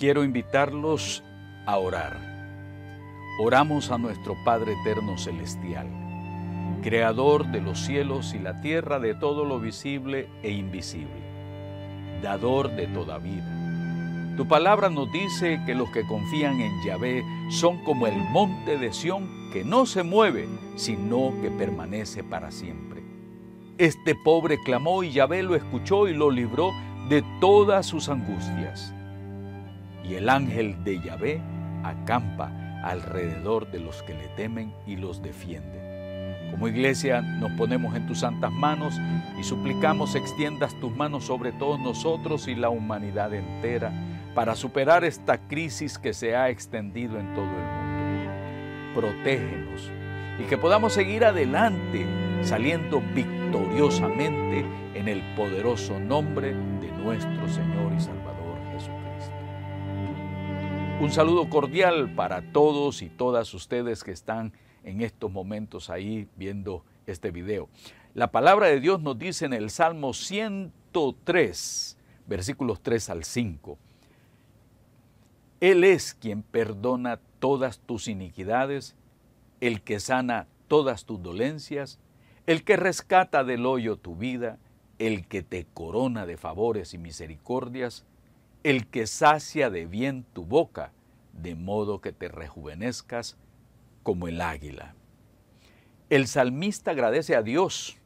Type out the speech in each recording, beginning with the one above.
Quiero invitarlos a orar. Oramos a nuestro Padre Eterno Celestial, Creador de los cielos y la tierra, de todo lo visible e invisible, Dador de toda vida. Tu palabra nos dice que los que confían en Yahvé son como el monte de Sión, que no se mueve, sino que permanece para siempre. Este pobre clamó y Yahvé lo escuchó y lo libró de todas sus angustias. Y el ángel de Yahvé acampa alrededor de los que le temen y los defiende. Como iglesia nos ponemos en tus santas manos y suplicamos extiendas tus manos sobre todos nosotros y la humanidad entera para superar esta crisis que se ha extendido en todo el mundo. Protégenos y que podamos seguir adelante saliendo victoriosamente en el poderoso nombre de nuestro Señor y Salvador Jesucristo. Un saludo cordial para todos y todas ustedes que están en estos momentos ahí viendo este video. La palabra de Dios nos dice en el Salmo 103, versículos 3 al 5. Él es quien perdona todas tus iniquidades, el que sana todas tus dolencias, el que rescata del hoyo tu vida, el que te corona de favores y misericordias, el que sacia de bien tu boca, de modo que te rejuvenezcas como el águila. El salmista agradece a Dios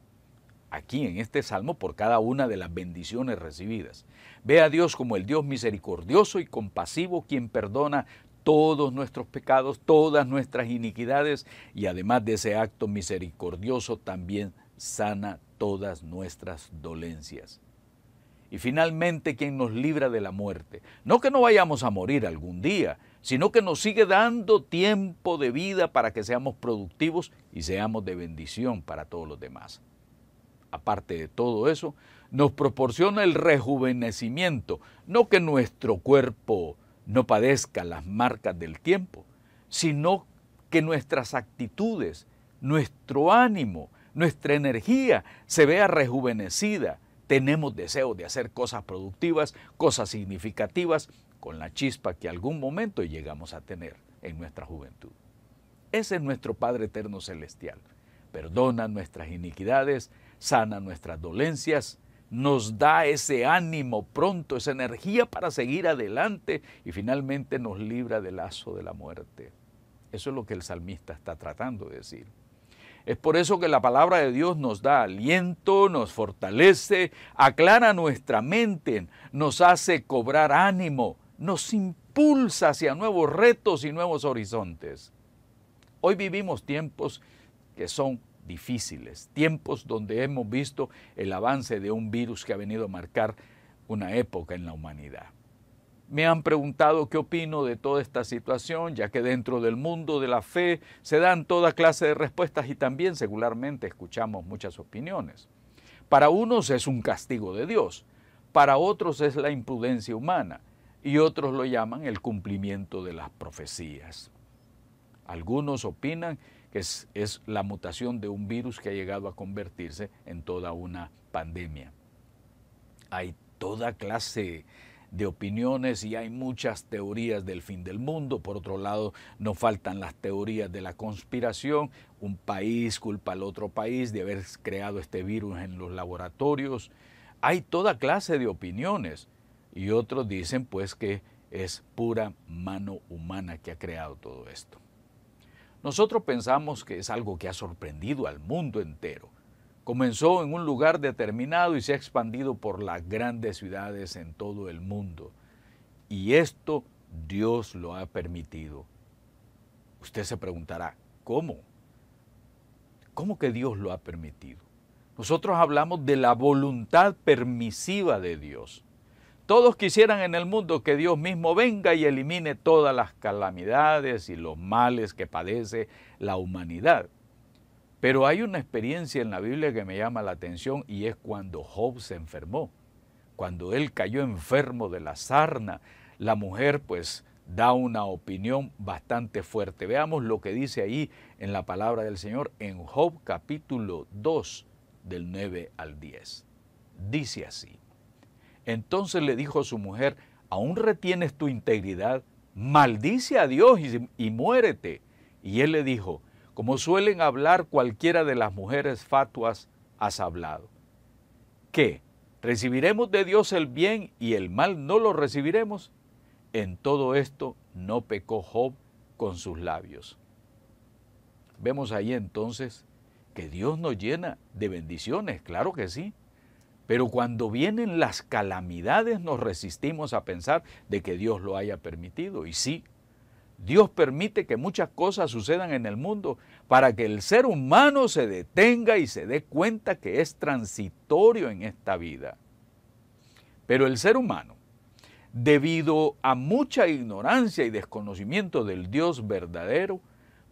aquí en este salmo por cada una de las bendiciones recibidas. Ve a Dios como el Dios misericordioso y compasivo, quien perdona todos nuestros pecados, todas nuestras iniquidades, y además de ese acto misericordioso también sana todas nuestras dolencias. Y finalmente, quien nos libra de la muerte. No que no vayamos a morir algún día, sino que nos sigue dando tiempo de vida para que seamos productivos y seamos de bendición para todos los demás. Aparte de todo eso, nos proporciona el rejuvenecimiento, no que nuestro cuerpo no padezca las marcas del tiempo, sino que nuestras actitudes, nuestro ánimo, nuestra energía se vea rejuvenecida. Tenemos deseo de hacer cosas productivas, cosas significativas, con la chispa que algún momento llegamos a tener en nuestra juventud. Ese es nuestro Padre Eterno Celestial. Perdona nuestras iniquidades, sana nuestras dolencias, nos da ese ánimo pronto, esa energía para seguir adelante y finalmente nos libra del lazo de la muerte. Eso es lo que el salmista está tratando de decir. Es por eso que la palabra de Dios nos da aliento, nos fortalece, aclara nuestra mente, nos hace cobrar ánimo, nos impulsa hacia nuevos retos y nuevos horizontes. Hoy vivimos tiempos que son difíciles, tiempos donde hemos visto el avance de un virus que ha venido a marcar una época en la humanidad. Me han preguntado qué opino de toda esta situación, ya que dentro del mundo de la fe se dan toda clase de respuestas y también secularmente escuchamos muchas opiniones. Para unos es un castigo de Dios, para otros es la imprudencia humana y otros lo llaman el cumplimiento de las profecías. Algunos opinan que es la mutación de un virus que ha llegado a convertirse en toda una pandemia. Hay toda clase de opiniones y hay muchas teorías del fin del mundo. Por otro lado, no faltan las teorías de la conspiración. Un país culpa al otro país de haber creado este virus en los laboratorios. Hay toda clase de opiniones y otros dicen pues que es pura mano humana que ha creado todo esto. Nosotros pensamos que es algo que ha sorprendido al mundo entero. Comenzó en un lugar determinado y se ha expandido por las grandes ciudades en todo el mundo. Y esto Dios lo ha permitido. Usted se preguntará, ¿cómo? ¿Cómo que Dios lo ha permitido? Nosotros hablamos de la voluntad permisiva de Dios. Todos quisieran en el mundo que Dios mismo venga y elimine todas las calamidades y los males que padece la humanidad. Pero hay una experiencia en la Biblia que me llama la atención y es cuando Job se enfermó. Cuando él cayó enfermo de la sarna, la mujer pues da una opinión bastante fuerte. Veamos lo que dice ahí en la palabra del Señor en Job capítulo 2 del 9 al 10. Dice así: Entonces le dijo su mujer: ¿aún retienes tu integridad? Maldice a Dios y muérete. Y él le dijo, como suelen hablar cualquiera de las mujeres fatuas, has hablado. ¿Qué? ¿Recibiremos de Dios el bien y el mal no lo recibiremos? En todo esto no pecó Job con sus labios. Vemos ahí entonces que Dios nos llena de bendiciones, claro que sí. Pero cuando vienen las calamidades nos resistimos a pensar de que Dios lo haya permitido. Y sí, Dios permite que muchas cosas sucedan en el mundo para que el ser humano se detenga y se dé cuenta que es transitorio en esta vida. Pero el ser humano, debido a mucha ignorancia y desconocimiento del Dios verdadero,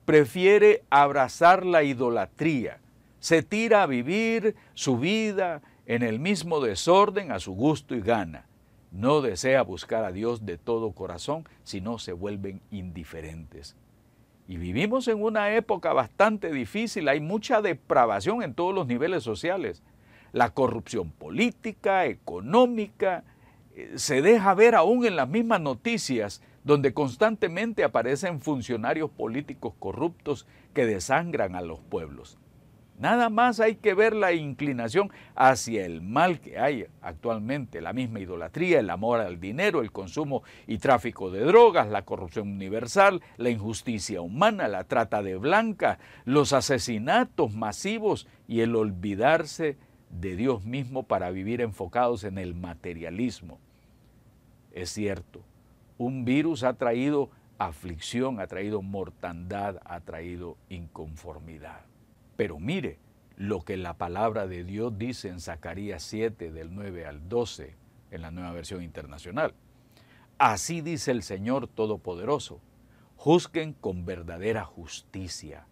prefiere abrazar la idolatría, se tira a vivir su vida en el mismo desorden a su gusto y gana. No desea buscar a Dios de todo corazón, sino se vuelven indiferentes. Y vivimos en una época bastante difícil, hay mucha depravación en todos los niveles sociales. La corrupción política, económica, se deja ver aún en las mismas noticias, donde constantemente aparecen funcionarios políticos corruptos que desangran a los pueblos. Nada más hay que ver la inclinación hacia el mal que hay actualmente, la misma idolatría, el amor al dinero, el consumo y tráfico de drogas, la corrupción universal, la injusticia humana, la trata de blancas, los asesinatos masivos y el olvidarse de Dios mismo para vivir enfocados en el materialismo. Es cierto, un virus ha traído aflicción, ha traído mortandad, ha traído inconformidad. Pero mire lo que la palabra de Dios dice en Zacarías 7, del 9 al 12, en la Nueva Versión Internacional. Así dice el Señor Todopoderoso, juzguen con verdadera justicia,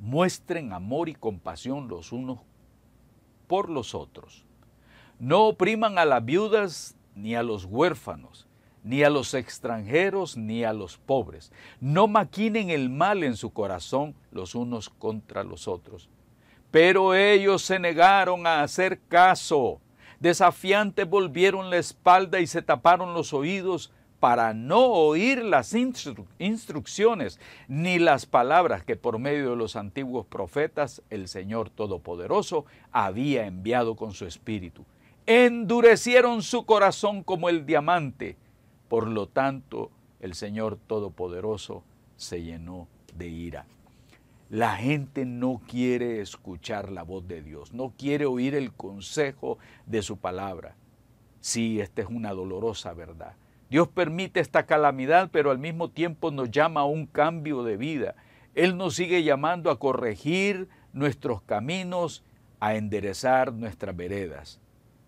muestren amor y compasión los unos por los otros. No opriman a las viudas ni a los huérfanos, ni a los extranjeros, ni a los pobres. No maquinen el mal en su corazón los unos contra los otros. Pero ellos se negaron a hacer caso. Desafiantes volvieron la espalda y se taparon los oídos para no oír las instrucciones ni las palabras que por medio de los antiguos profetas el Señor Todopoderoso había enviado con su espíritu. Endurecieron su corazón como el diamante. Por lo tanto, el Señor Todopoderoso se llenó de ira. La gente no quiere escuchar la voz de Dios, no quiere oír el consejo de su palabra. Sí, esta es una dolorosa verdad. Dios permite esta calamidad, pero al mismo tiempo nos llama a un cambio de vida. Él nos sigue llamando a corregir nuestros caminos, a enderezar nuestras veredas.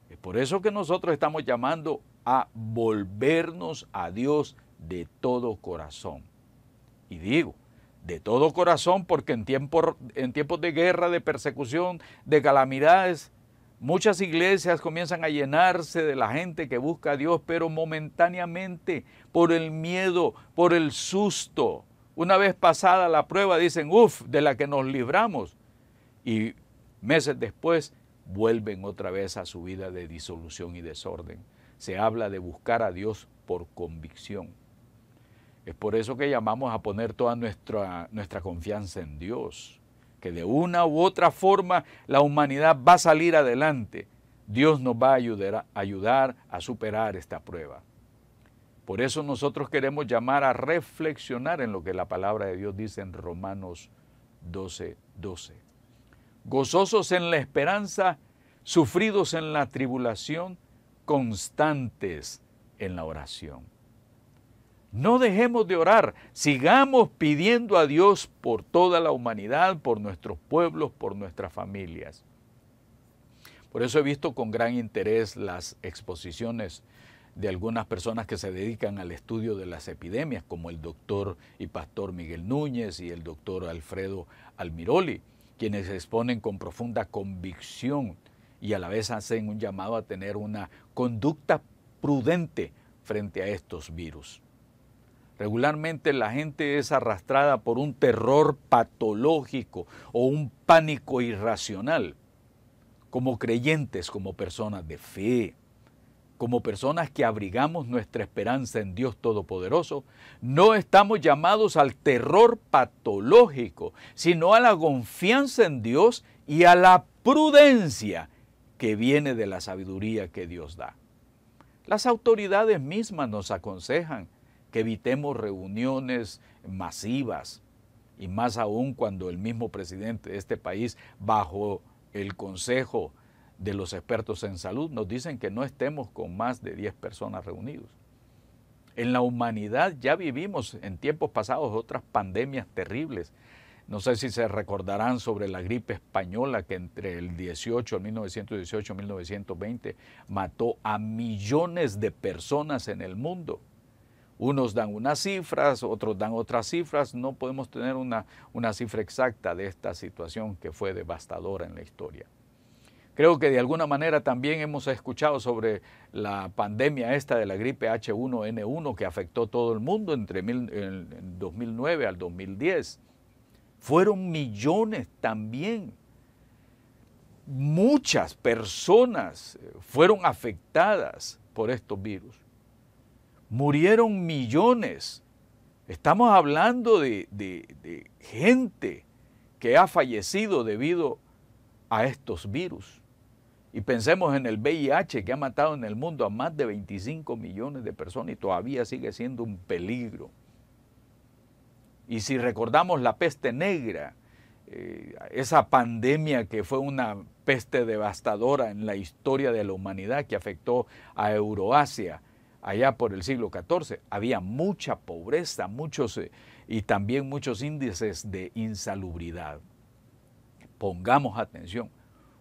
Es por eso que nosotros estamos llamando a volvernos a Dios de todo corazón. Y digo, de todo corazón porque en tiempos de guerra, de persecución, de calamidades, muchas iglesias comienzan a llenarse de la gente que busca a Dios, pero momentáneamente, por el miedo, por el susto. Una vez pasada la prueba dicen, de la que nos libramos. Y meses después vuelven otra vez a su vida de disolución y desorden. Se habla de buscar a Dios por convicción. Es por eso que llamamos a poner toda nuestra confianza en Dios, que de una u otra forma la humanidad va a salir adelante. Dios nos va a ayudar a superar esta prueba. Por eso nosotros queremos llamar a reflexionar en lo que la palabra de Dios dice en Romanos 12:12. Gozosos en la esperanza, sufridos en la tribulación, constantes en la oración. No dejemos de orar, sigamos pidiendo a Dios por toda la humanidad, por nuestros pueblos, por nuestras familias. Por eso he visto con gran interés las exposiciones de algunas personas que se dedican al estudio de las epidemias, como el doctor y pastor Miguel Núñez y el doctor Alfredo Almiroli, quienes exponen con profunda convicción y a la vez hacen un llamado a tener una conducta prudente frente a estos virus. Regularmente la gente es arrastrada por un terror patológico o un pánico irracional. Como creyentes, como personas de fe, como personas que abrigamos nuestra esperanza en Dios Todopoderoso, no estamos llamados al terror patológico, sino a la confianza en Dios y a la prudencia que viene de la sabiduría que Dios da. Las autoridades mismas nos aconsejan que evitemos reuniones masivas, y más aún cuando el mismo presidente de este país, bajo el consejo de los expertos en salud, nos dicen que no estemos con más de 10 personas reunidos. En la humanidad ya vivimos en tiempos pasados otras pandemias terribles. No sé si se recordarán sobre la gripe española que entre el 1918 y 1920 mató a millones de personas en el mundo. Unos dan unas cifras, otros dan otras cifras. No podemos tener una cifra exacta de esta situación que fue devastadora en la historia. Creo que de alguna manera también hemos escuchado sobre la pandemia esta de la gripe H1N1 que afectó todo el mundo entre el 2009 al 2010. Fueron millones también. Muchas personas fueron afectadas por estos virus. Murieron millones. Estamos hablando de gente que ha fallecido debido a estos virus. Y pensemos en el VIH que ha matado en el mundo a más de 25 millones de personas y todavía sigue siendo un peligro. Y si recordamos la peste negra, esa pandemia que fue una peste devastadora en la historia de la humanidad que afectó a Euroasia, allá por el siglo XIV, había mucha pobreza, y también muchos índices de insalubridad. Pongamos atención,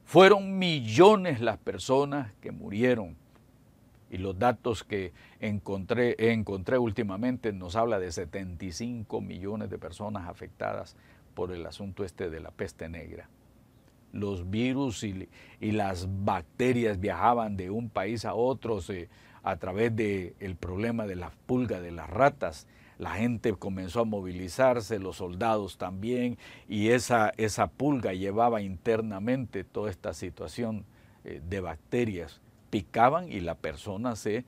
fueron millones las personas que murieron. Y los datos que encontré últimamente nos habla de 75 millones de personas afectadas por el asunto de la peste negra. Los virus y las bacterias viajaban de un país a otro a través del problema de las pulgas, de las ratas. La gente comenzó a movilizarse, los soldados también, y esa pulga llevaba internamente toda esta situación de bacterias. Picaban y la persona se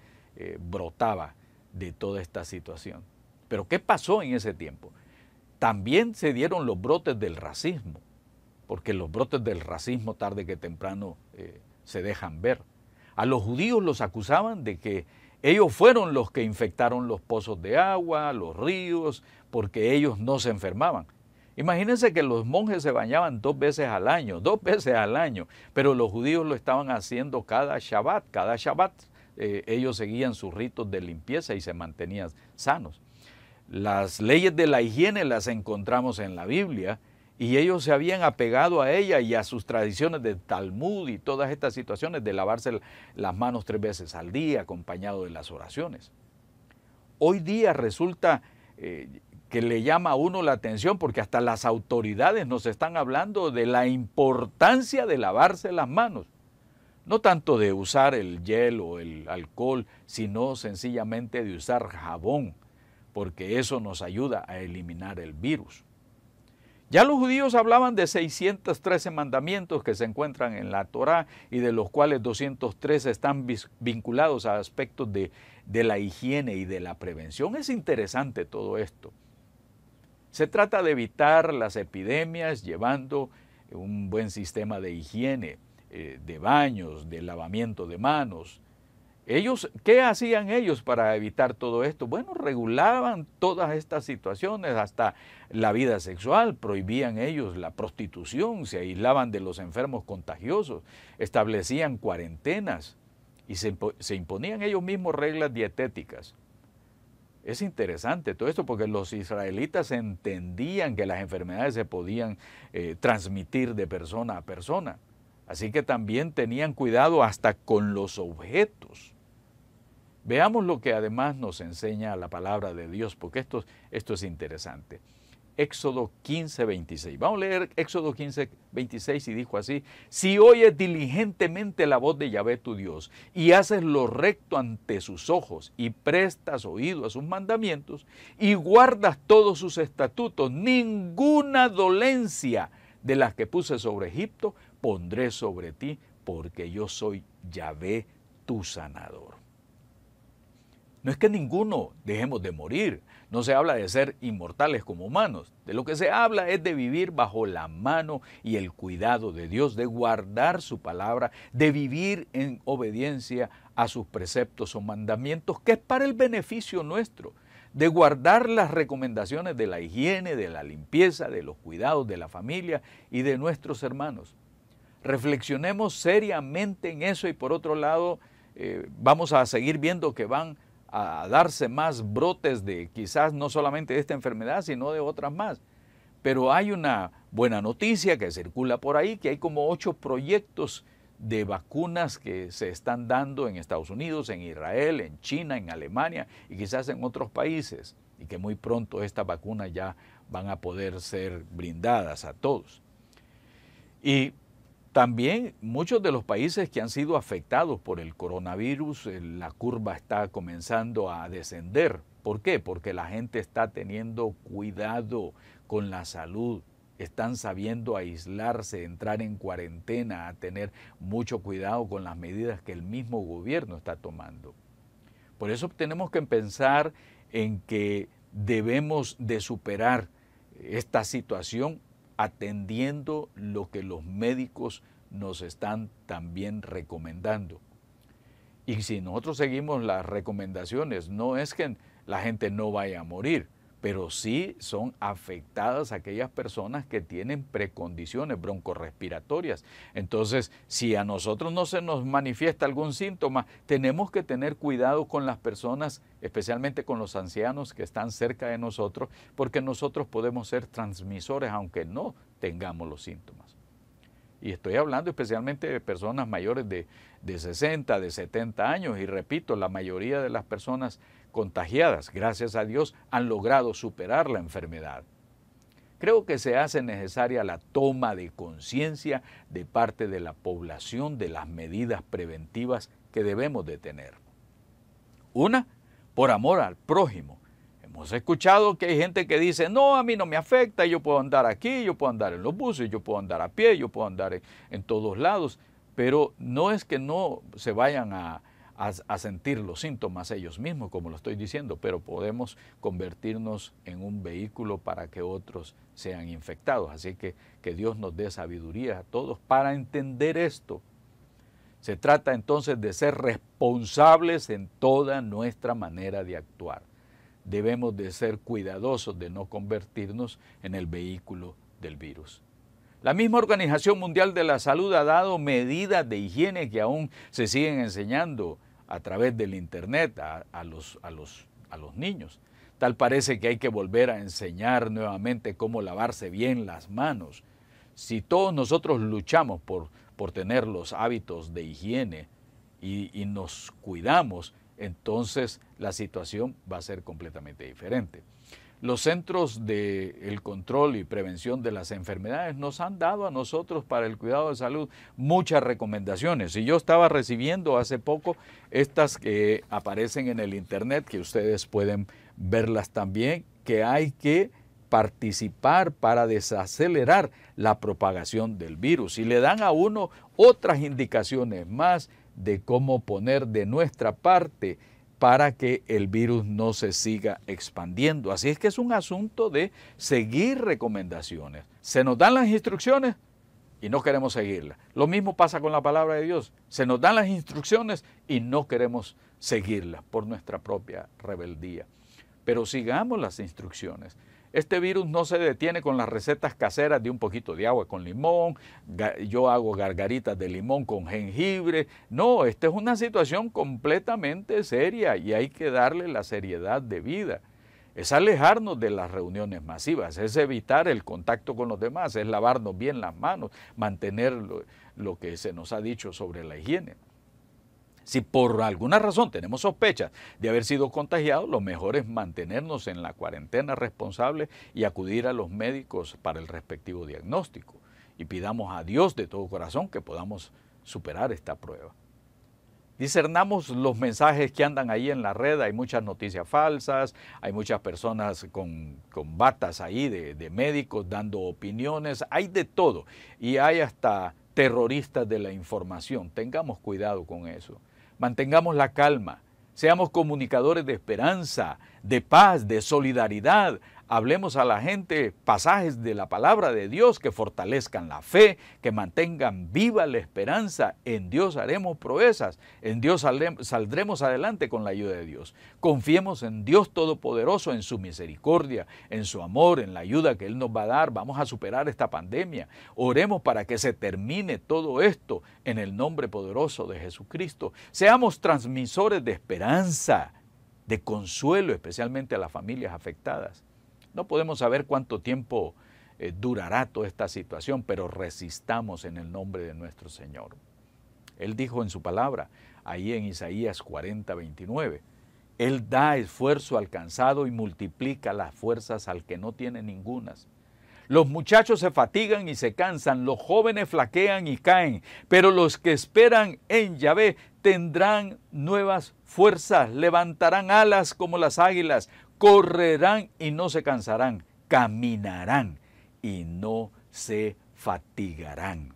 brotaba de toda esta situación. Pero ¿qué pasó en ese tiempo? También se dieron los brotes del racismo, porque los brotes del racismo tarde que temprano se dejan ver. A los judíos los acusaban de que ellos fueron los que infectaron los pozos de agua, los ríos, porque ellos no se enfermaban. Imagínense que los monjes se bañaban 2 veces al año, pero los judíos lo estaban haciendo cada Shabbat. Cada Shabbat ellos seguían sus ritos de limpieza y se mantenían sanos. Las leyes de la higiene las encontramos en la Biblia y ellos se habían apegado a ella y a sus tradiciones de Talmud y todas estas situaciones de lavarse las manos 3 veces al día acompañado de las oraciones. Hoy día resulta que le llama a uno la atención porque hasta las autoridades nos están hablando de la importancia de lavarse las manos. No tanto de usar el gel o el alcohol, sino sencillamente de usar jabón, porque eso nos ayuda a eliminar el virus. Ya los judíos hablaban de 613 mandamientos que se encuentran en la Torá y de los cuales 203 están vinculados a aspectos de la higiene y de la prevención. Es interesante todo esto. Se trata de evitar las epidemias llevando un buen sistema de higiene, de baños, de lavamiento de manos. ¿Qué hacían ellos para evitar todo esto? Bueno, regulaban todas estas situaciones, hasta la vida sexual, prohibían ellos la prostitución, se aislaban de los enfermos contagiosos, establecían cuarentenas y se imponían ellos mismos reglas dietéticas. Es interesante todo esto porque los israelitas entendían que las enfermedades se podían transmitir de persona a persona. Así que también tenían cuidado hasta con los objetos. Veamos lo que además nos enseña la palabra de Dios, porque esto es interesante. Éxodo 15, 26. Vamos a leer Éxodo 15, 26 y dijo así: si oyes diligentemente la voz de Yahvé tu Dios y haces lo recto ante sus ojos y prestas oído a sus mandamientos y guardas todos sus estatutos, ninguna dolencia de las que puse sobre Egipto pondré sobre ti, porque yo soy Yahvé tu sanador. No es que ninguno dejemos de morir, no se habla de ser inmortales como humanos, de lo que se habla es de vivir bajo la mano y el cuidado de Dios, de guardar su palabra, de vivir en obediencia a sus preceptos o mandamientos, que es para el beneficio nuestro, de guardar las recomendaciones de la higiene, de la limpieza, de los cuidados de la familia y de nuestros hermanos. Reflexionemos seriamente en eso y por otro lado vamos a seguir viendo que van a darse más brotes de quizás no solamente de esta enfermedad, sino de otras más. Pero hay una buena noticia que circula por ahí, que hay como 8 proyectos de vacunas que se están dando en Estados Unidos, en Israel, en China, en Alemania y quizás en otros países, y que muy pronto estas vacunas ya van a poder ser brindadas a todos. Y también muchos de los países que han sido afectados por el coronavirus, la curva está comenzando a descender. ¿Por qué? Porque la gente está teniendo cuidado con la salud, están sabiendo aislarse, entrar en cuarentena, a tener mucho cuidado con las medidas que el mismo gobierno está tomando. Por eso tenemos que pensar en que debemos de superar esta situación atendiendo lo que los médicos nos están también recomendando. Y si nosotros seguimos las recomendaciones, no es que la gente no vaya a morir, pero sí son afectadas aquellas personas que tienen precondiciones broncorrespiratorias. Entonces, si a nosotros no se nos manifiesta algún síntoma, tenemos que tener cuidado con las personas, especialmente con los ancianos que están cerca de nosotros, porque nosotros podemos ser transmisores aunque no tengamos los síntomas. Y estoy hablando especialmente de personas mayores de 60, de 70 años, y repito, la mayoría de las personas contagiadas, gracias a Dios, han logrado superar la enfermedad. Creo que se hace necesaria la toma de conciencia de parte de la población de las medidas preventivas que debemos de tener. Una, por amor al prójimo. Hemos escuchado que hay gente que dice, no, a mí no me afecta, yo puedo andar aquí, yo puedo andar en los buses, yo puedo andar a pie, yo puedo andar en todos lados, pero no es que no se vayan a sentir los síntomas ellos mismos, como lo estoy diciendo, pero podemos convertirnos en un vehículo para que otros sean infectados. Así que Dios nos dé sabiduría a todos para entender esto. Se trata entonces de ser responsables en toda nuestra manera de actuar. Debemos de ser cuidadosos de no convertirnos en el vehículo del virus. La misma Organización Mundial de la Salud ha dado medidas de higiene que aún se siguen enseñando a través del internet a los niños. Tal parece que hay que volver a enseñar nuevamente cómo lavarse bien las manos. Si todos nosotros luchamos por tener los hábitos de higiene y nos cuidamos, entonces la situación va a ser completamente diferente. Los Centros de Control y Prevención de las Enfermedades nos han dado a nosotros para el cuidado de salud muchas recomendaciones. Y yo estaba recibiendo hace poco estas que aparecen en el internet, que ustedes pueden verlas también, que hay que participar para desacelerar la propagación del virus. Y le dan a uno otras indicaciones más de cómo poner de nuestra parte para que el virus no se siga expandiendo. Así es que es un asunto de seguir recomendaciones. Se nos dan las instrucciones y no queremos seguirlas. Lo mismo pasa con la palabra de Dios. Se nos dan las instrucciones y no queremos seguirlas por nuestra propia rebeldía. Pero sigamos las instrucciones. Este virus no se detiene con las recetas caseras de un poquito de agua con limón, yo hago gargaritas de limón con jengibre. No, esta es una situación completamente seria y hay que darle la seriedad debida. Es alejarnos de las reuniones masivas, es evitar el contacto con los demás, es lavarnos bien las manos, mantener lo que se nos ha dicho sobre la higiene. Si por alguna razón tenemos sospechas de haber sido contagiados, lo mejor es mantenernos en la cuarentena responsable y acudir a los médicos para el respectivo diagnóstico. Y pidamos a Dios de todo corazón que podamos superar esta prueba. Discernamos los mensajes que andan ahí en la red, hay muchas noticias falsas, hay muchas personas con batas ahí de médicos dando opiniones, hay de todo y hay hasta terroristas de la información. Tengamos cuidado con eso. Mantengamos la calma, Seamos comunicadores de esperanza, de paz, de solidaridad. Hablemos a la gente pasajes de la palabra de Dios que fortalezcan la fe, que mantengan viva la esperanza. En Dios haremos proezas, en Dios saldremos adelante con la ayuda de Dios. Confiemos en Dios Todopoderoso, en su misericordia, en su amor, en la ayuda que Él nos va a dar. Vamos a superar esta pandemia. Oremos para que se termine todo esto en el nombre poderoso de Jesucristo. Seamos transmisores de esperanza, de consuelo, especialmente a las familias afectadas. No podemos saber cuánto tiempo durará toda esta situación, pero resistamos en el nombre de nuestro Señor. Él dijo en su palabra, ahí en Isaías 40:29, Él da esfuerzo al cansado y multiplica las fuerzas al que no tiene ningunas. Los muchachos se fatigan y se cansan, los jóvenes flaquean y caen, pero los que esperan en Yahvé tendrán nuevas fuerzas, levantarán alas como las águilas, correrán y no se cansarán, caminarán y no se fatigarán.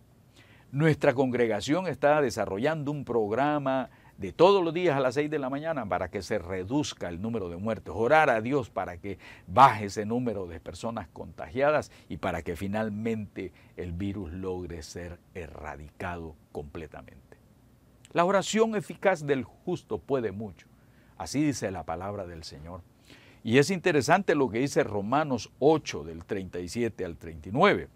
Nuestra congregación está desarrollando un programa de todos los días a las 6 de la mañana para que se reduzca el número de muertos, orar a Dios para que baje ese número de personas contagiadas y para que finalmente el virus logre ser erradicado completamente. La oración eficaz del justo puede mucho, así dice la palabra del Señor. Y es interesante lo que dice Romanos 8, del 37 al 39.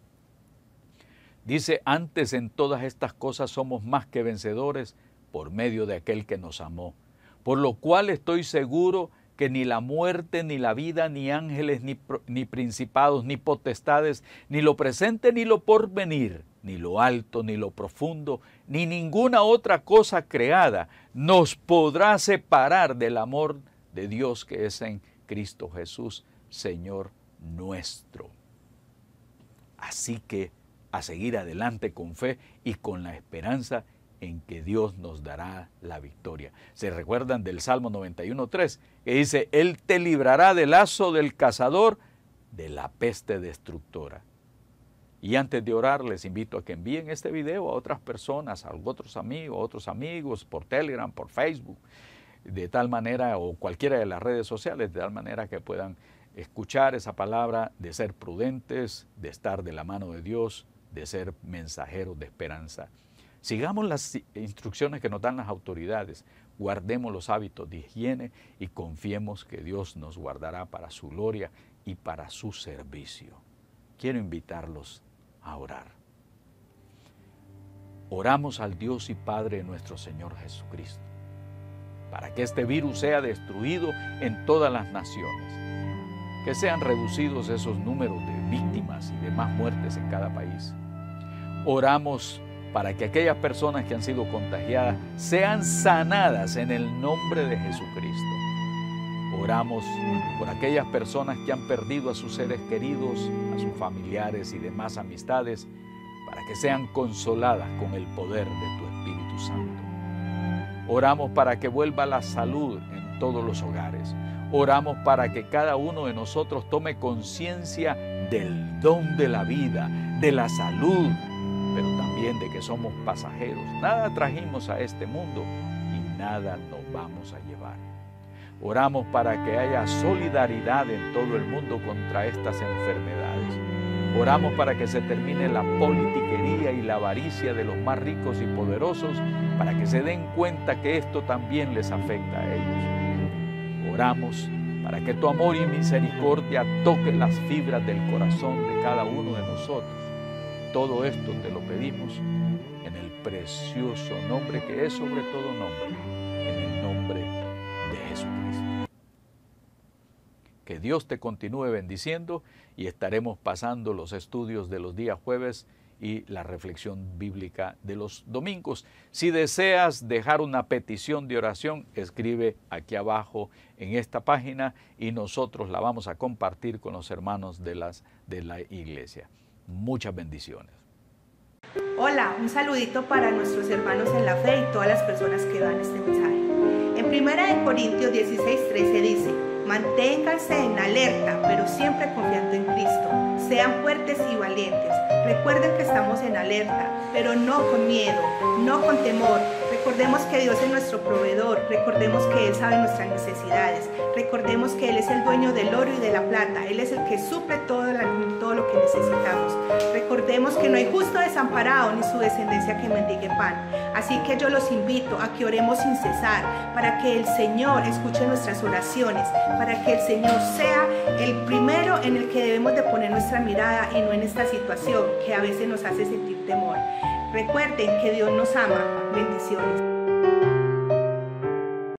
Dice, antes en todas estas cosas somos más que vencedores por medio de aquel que nos amó. Por lo cual estoy seguro que ni la muerte, ni la vida, ni ángeles, ni principados, ni potestades, ni lo presente, ni lo porvenir, ni lo alto, ni lo profundo, ni ninguna otra cosa creada nos podrá separar del amor de Dios que es en Cristo Jesús, Señor nuestro. Así que a seguir adelante con fe y con la esperanza en que Dios nos dará la victoria. ¿Se recuerdan del Salmo 91:3? Que dice, Él te librará del lazo del cazador, de la peste destructora. Y antes de orar, les invito a que envíen este video a otras personas, a otros amigos, por Telegram, por Facebook, de tal manera, o cualquiera de las redes sociales, de tal manera que puedan escuchar esa palabra de ser prudentes, de estar de la mano de Dios, de ser mensajeros de esperanza. Sigamos las instrucciones que nos dan las autoridades, guardemos los hábitos de higiene y confiemos que Dios nos guardará para su gloria y para su servicio. Quiero invitarlos a orar. Oramos al Dios y Padre de nuestro Señor Jesucristo, para que este virus sea destruido en todas las naciones, que sean reducidos esos números de víctimas y de más muertes en cada país. Oramos para que aquellas personas que han sido contagiadas sean sanadas en el nombre de Jesucristo. Oramos por aquellas personas que han perdido a sus seres queridos, a sus familiares y demás amistades, para que sean consoladas con el poder de tu Espíritu Santo. Oramos para que vuelva la salud en todos los hogares. Oramos para que cada uno de nosotros tome conciencia del don de la vida, de la salud, pero también de que somos pasajeros. Nada trajimos a este mundo y nada nos vamos a llevar. Oramos para que haya solidaridad en todo el mundo contra estas enfermedades. Oramos para que se termine la politiquería y la avaricia de los más ricos y poderosos, para que se den cuenta que esto también les afecta a ellos. Oramos para que tu amor y misericordia toquen las fibras del corazón de cada uno de nosotros. Todo esto te lo pedimos en el precioso nombre que es sobre todo nombre, en el nombre de Jesucristo. Que Dios te continúe bendiciendo y estaremos pasando los estudios de los días jueves y la reflexión bíblica de los domingos. Si deseas dejar una petición de oración, escribe aquí abajo en esta página y nosotros la vamos a compartir con los hermanos de la iglesia. Muchas bendiciones. Hola, un saludito para nuestros hermanos en la fe y todas las personas que dan este mensaje. En 1 Corintios 16:13 dice, manténganse en alerta, pero siempre confiando en Cristo. Sean fuertes y valientes. Recuerden que estamos en alerta, pero no con miedo, no con temor. Recordemos que Dios es nuestro proveedor, recordemos que Él sabe nuestras necesidades, recordemos que Él es el dueño del oro y de la plata, Él es el que suple todo lo que necesitamos. Recordemos que no hay justo desamparado ni su descendencia que mendigue pan. Así que yo los invito a que oremos sin cesar, para que el Señor escuche nuestras oraciones, para que el Señor sea el primero en el que debemos de poner nuestra mirada y no en esta situación que a veces nos hace sentir temor. Recuerden que Dios nos ama. Bendiciones.